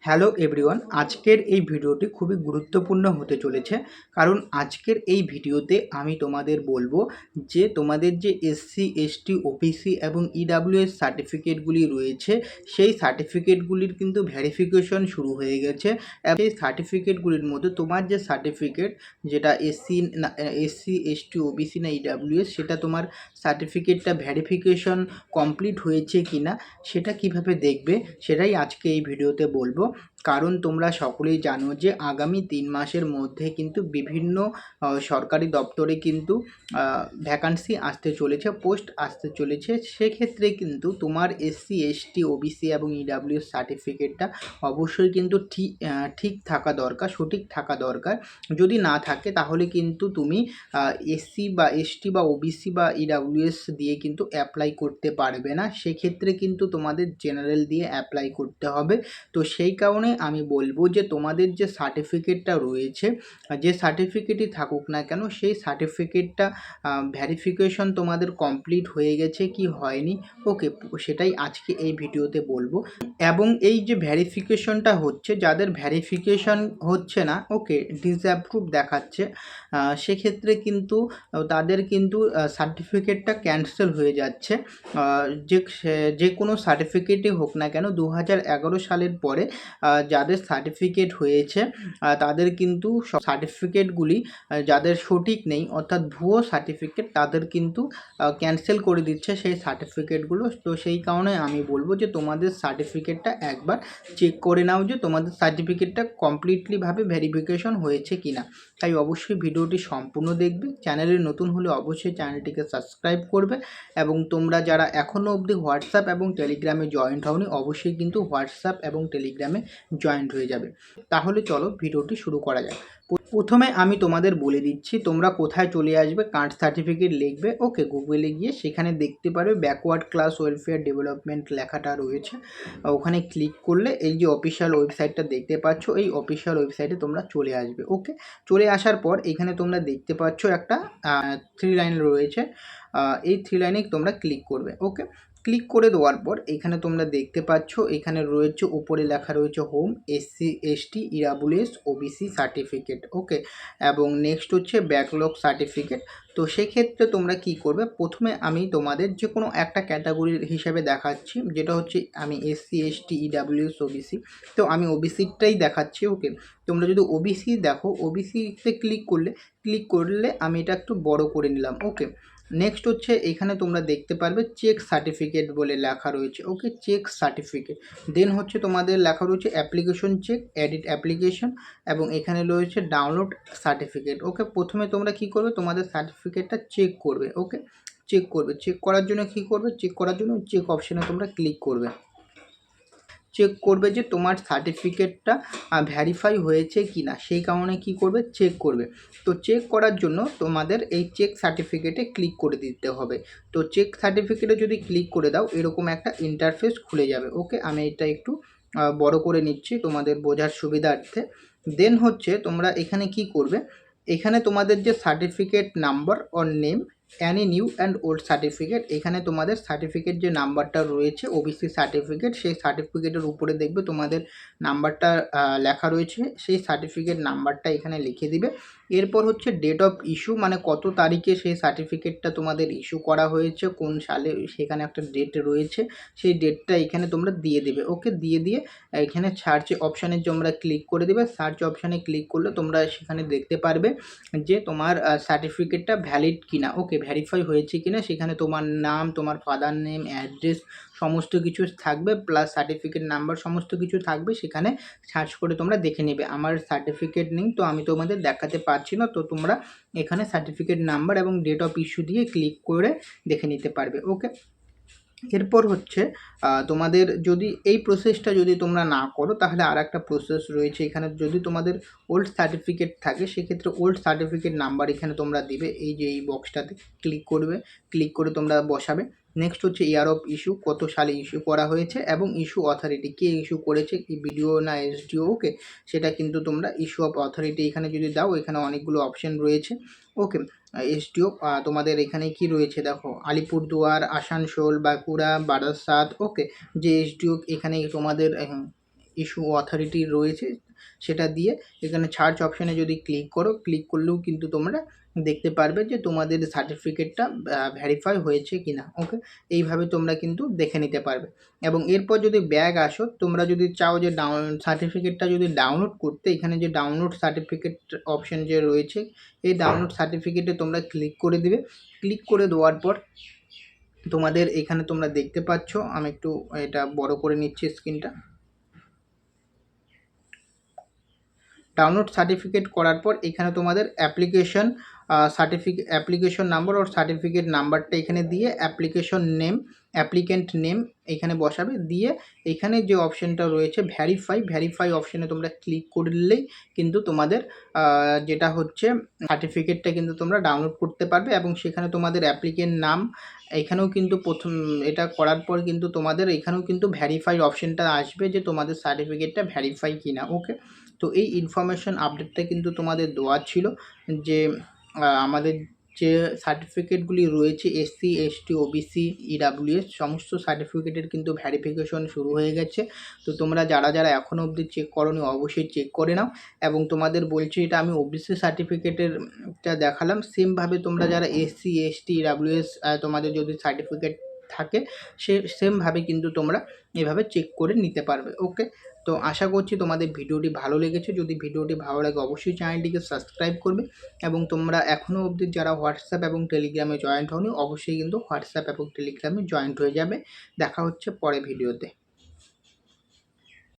Hello everyone, আজকের এই ভিডিওটি খুবই গুরুত্বপূর্ণ হতে চলেছে। কারণ আজকের এই ভিডিওতে আমি তোমাদের বলবো যে তোমাদের যে এসসি এসটি ওবিসি এবং ইডাব্লিউএস সার্টিফিকেটগুলি রয়েছে, সেই সার্টিফিকেটগুলির কিন্তু ভেরিফিকেশন শুরু হয়ে গেছে। সেই সার্টিফিকেটগুলির মধ্যে তোমার যে সার্টিফিকেট, যেটা এসসি এসটি ওবিসি না ইডাব্লিউএস, সেটা তোমার সার্টিফিকেটটা ভেরিফিকেশন কমপ্লিট হয়েছে কি না সেটা কিভাবে দেখবে, সেটাই আজকে এই ভিডিওতে বলবো। কারণ তোমরা সকলেই জানো যে আগামী 3 মাসের মধ্যে কিন্তু বিভিন্ন সরকারি দপ্তরে কিন্তু ভ্যাকান্সি আসতে চলেছে, পোস্ট আসতে চলেছে। সেক্ষেত্রে কিন্তু তোমার এসসি এসটি ওবিসি এবং ইডাব্লিউএস সার্টিফিকেটটা অবশ্যই কিন্তু ঠিক থাকা দরকার, সঠিক থাকা দরকার। যদি না থাকে তাহলে কিন্তু তুমি এসসি বা এসটি বা ওবিসি বা ইডাব্লিউএস দিয়ে কিন্তু অ্যাপ্লাই করতে পারবে না। সেক্ষেত্রে কিন্তু তোমাদের জেনারেল দিয়ে অ্যাপ্লাই করতে হবে। তো সেই কারণে আমি বলবো যে তোমাদের যে সার্টিফিকেটটা রয়েছে, যে সার্টিফিকেটই থাকুক না কেন, সেই সার্টিফিকেটটা ভেরিফিকেশন তোমাদের কমপ্লিট হয়ে গেছে কি হয়নি, ওকে, সেটাই আজকে এই ভিডিওতে বলবো। এবং এই যে ভেরিফিকেশনটা হচ্ছে, যাদের ভেরিফিকেশন হচ্ছে না, ওকে, ডিসঅ্যাপ্রুভ দেখাচ্ছে, সেক্ষেত্রে কিন্তু তাদের কিন্তু সার্টিফিকেটটা ক্যান্সেল হয়ে যাচ্ছে। যে কোনো সার্টিফিকেটই হোক না কেন, 2011 সালের পরে যাদের সার্টিফিকেট হয়েছে তাদের কিন্তু সার্টিফিকেটগুলি যাদের সঠিক নেই, অর্থাৎ ভুয়ো সার্টিফিকেট, তাদের কিন্তু ক্যান্সেল করে দিচ্ছে সেই সার্টিফিকেটগুলো। তো সেই কারণে আমি বলবো যে তোমাদের সার্টিফিকেটটা একবার চেক করে নাও যে তোমাদের সার্টিফিকেটটা কমপ্লিটলিভাবে ভেরিফিকেশন হয়েছে কিনা। তাই অবশ্যই ভিডিওটি সম্পূর্ণ দেখবে। চ্যানেলে নতুন হলে অবশ্যই চ্যানেলটিকে সাবস্ক্রাইব করবে। এবং তোমরা যারা এখনও অবধি হোয়াটসঅ্যাপ এবং টেলিগ্রামে জয়েন্ট হওনি, অবশ্যই কিন্তু হোয়াটসঅ্যাপ এবং টেলিগ্রামে জয়েন্ট হয়ে যাবে। তাহলে চলো ভিডিওটি শুরু করা যাক। প্রথমে আমি তোমাদের বলে দিচ্ছি তোমরা কোথায় চলে আসবে। কাস্ট সার্টিফিকেট লিখবে, ওকে, গুগলে গিয়ে সেখানে দেখতে পারবে ব্যাকওয়ার্ড ক্লাস ওয়েলফেয়ার ডেভেলপমেন্ট লেখাটা রয়েছে। ওখানে ক্লিক করলে এই যে অফিসিয়াল ওয়েবসাইটটা দেখতে পাচ্ছ, এই অফিসিয়াল ওয়েবসাইটে তোমরা চলে আসবে। ওকে, চলে আসার পর এখানে তোমরা দেখতে পাচ্ছ একটা 3 লাইন রয়েছে। এই 3 লাইনে তোমরা ক্লিক করবে। ওকে, ক্লিক করে দেওয়ার পর এখানে তোমরা দেখতে পাচ্ছ, এখানে রয়েছে, উপরে লেখা রয়েছে home, SC ST EWS OBC certificate. Okay, এবং নেক্সট হচ্ছে ব্যাকলগ সার্টিফিকেট। তো সেক্ষেত্রে তোমরা কি করবে, প্রথমে আমি তোমাদের যে কোনো একটা ক্যাটাগরির হিসেবে দেখাচ্ছি, যেটা হচ্ছে আমি এসসি এসটি ইডাব্লিউএস ওবিসি। তো আমি ওবিসিটাই দেখাচ্ছি। ওকে, তোমরা যদি ওবিসি দেখো, ওবিসিতে ক্লিক করলে আমি এটা একটু বড় করে নিলাম। ওকে, নেক্সট হচ্ছে এখানে তোমরা দেখতে পারবে চেক সার্টিফিকেট বলে লেখা রয়েছে। ওকে, চেক সার্টিফিকেট। দেন হচ্ছে তোমাদের লেখা রয়েছে অ্যাপ্লিকেশন চেক, এডিট অ্যাপ্লিকেশন, এবং এখানে রয়েছে ডাউনলোড সার্টিফিকেট। ওকে, প্রথমে তোমরা কি করবে, তোমাদের সার্টিফিকেটটা চেক করবে। ওকে, চেক করার জন্য কি করবে, চেক করার জন্য চেক অপশানে তোমরা ক্লিক করবে। চেক করবে যে তোমার সার্টিফিকেটটা ভ্যারিফাই হয়েছে কি না, সেই কারণে কি করবে, চেক করবে। তো চেক করার জন্য তোমাদের এই চেক সার্টিফিকেটে ক্লিক করে দিতে হবে। তো চেক সার্টিফিকেটে যদি ক্লিক করে দাও, এরকম একটা ইন্টারফেস খুলে যাবে। ওকে, আমি এটা একটু বড় করে নিচ্ছি তোমাদের বোঝার সুবিধার্থে। দেন হচ্ছে তোমরা এখানে কি করবে, এখানে তোমাদের যে certificate number or name any new and old certificate, এখানে তোমাদের সার্টিফিকেট যে নাম্বারটা রয়েছে ওবিসি সার্টিফিকেট, সেই সার্টিফিকেটের উপরে দেখবে তোমাদের নাম্বারটা লেখা রয়েছে, সেই সার্টিফিকেট নাম্বারটা এখানে লিখে দিবে। এরপর হচ্ছে ডেট অফ ইস্যু, মানে কত তারিখে সেই সার্টিফিকেটটা তোমাদের ইস্যু করা হয়েছে, কোন সালে, সেখানে একটা ডেট রয়েছে, সেই ডেটটা এখানে তোমরা দিয়ে দেবে। ওকে, দিয়ে এখানে সার্চ অপশানে তোমরা ক্লিক করে দেবে। সার্চ অপশানে ক্লিক করলে তোমরা সেখানে দেখতে পারবে যে তোমার সার্টিফিকেটটা ভ্যালিড কিনা, ওকে, ভেরিফাই হয়েছে কিনা। সেখানে তোমার নাম, তোমার ফাদার নেম, অ্যাড্রেস সমস্ত কিছু থাকবে, প্লাস সার্টিফিকেট নাম্বার সমস্ত কিছু থাকবে। সেখানে সার্চ করে তোমরা দেখে নেবে। আমার সার্টিফিকেট নেই, তো আমি তোমাদের দেখাতে পারছি না, তো তোমরা এখানে সার্টিফিকেট নাম্বার এবং ডেট অফ ইস্যু দিয়ে ক্লিক করে দেখে নিতে পারবে। ওকে, এরপর হচ্ছে তোমাদের যদি এই প্রসেসটা যদি তোমরা না করো, তাহলে আর একটা প্রসেস রয়েছে। এখানে যদি তোমাদের ওল্ড সার্টিফিকেট থাকে, সেক্ষেত্রে ওল্ড সার্টিফিকেট নাম্বার এখানে তোমরা দিবে। এই যে এই বক্সটাতে ক্লিক করবে, ক্লিক করে তোমরা বসাবে। নেক্সট হচ্ছে ইয়ার অফ ইস্যু, কত সালে ইস্যু করা হয়েছে, এবং ইস্যু অথরিটি, কে ইস্যু করেছে, কি বিডিও না এসডিও। ওকে, সেটা কিন্তু তোমরা ইস্যু অফ অথরিটি এখানে যদি দাও, এখানে অনেকগুলো অপশন রয়েছে। ওকে, এসডিও তোমাদের এখানে কি রয়েছে দেখো, আলিপুরদুয়ার, আসানসোল, বাঁকুড়া, বারাসাত। ওকে, যে এসডিও এখানে তোমাদের ইস্যু অথরিটি রয়েছে সেটা দিয়ে এখানে সার্চ অপশানে যদি ক্লিক করো, ক্লিক করলেও কিন্তু তোমরা দেখতে পারবে যে তোমাদের সার্টিফিকেটটা ভেরিফাই হয়েছে কিনা। ওকে, এইভাবে তোমরা কিন্তু দেখে নিতে পারবে। এবং এরপর যদি ব্যাক আসো, তোমরা যদি চাও যে সার্টিফিকেটটা যদি ডাউনলোড করতে, এখানে যে ডাউনলোড সার্টিফিকেট অপশান যে রয়েছে, এই ডাউনলোড সার্টিফিকেটে তোমরা ক্লিক করে দিবে। ক্লিক করে দেওয়ার পর তোমাদের এখানে তোমরা দেখতে পাচ্ছ, আমি একটু এটা বড় করে নিচ্ছি স্ক্রিনটা। ডাউনলোড সার্টিফিকেট করার পর এখানে তোমাদের অ্যাপ্লিকেশন নাম্বার আর সার্টিফিকেট নাম্বারটা এখানে দিয়ে অ্যাপ্লিক্যান্ট নেম এখানে বসাবে, দিয়ে এখানে যে অপশানটা রয়েছে ভ্যারিফাই অপশানে তোমরা ক্লিক করলেই কিন্তু তোমাদের যেটা হচ্ছে সার্টিফিকেটটা কিন্তু তোমরা ডাউনলোড করতে পারবে। এবং সেখানে তোমাদের অ্যাপ্লিকেন্ট নাম এখানেও কিন্তু এটা করার পর কিন্তু তোমাদের এখানেও কিন্তু ভ্যারিফাই অপশানটা আসবে যে তোমাদের সার্টিফিকেটটা ভ্যারিফাই কিনা। ওকে, তো এই ইনফরমেশন আপডেটটা কিন্তু তোমাদের দেওয়া ছিল যে আমাদের যে সার্টিফিকেটগুলি রয়েছে এসসি, এসটি, ওবিসি, ইডাব্লিউএস সমস্ত সার্টিফিকেটের কিন্তু ভ্যারিফিকেশন শুরু হয়ে গেছে। তো তোমরা যারা এখনও অবধি চেক করোনি অবশ্যই চেক করে নাও। এবং তোমাদের বলছি, এটা আমি ওবিসি সার্টিফিকেটেরটা দেখালাম, সেমভাবে তোমরা যারা এসসি, এসটি, ইডাব্লিউএস তোমাদের যদি সার্টিফিকেট থাকে সেমভাবে কিন্তু তোমরা এভাবে চেক করে নিতে পারবে। ওকে, তো আশা করছি তোমাদের ভিডিওটি ভালো লেগেছে। যদি ভিডিওটি ভালো লাগে অবশ্যই চ্যানেলটিকে সাবস্ক্রাইব করবে। এবং তোমরা এখনও অবধি যারা হোয়াটসঅ্যাপ এবং টেলিগ্রামে জয়েন্ট হওনি অবশ্যই কিন্তু হোয়াটসঅ্যাপ এবং টেলিগ্রামে জয়েন্ট হয়ে যাবে। দেখা হচ্ছে পরে ভিডিওতে।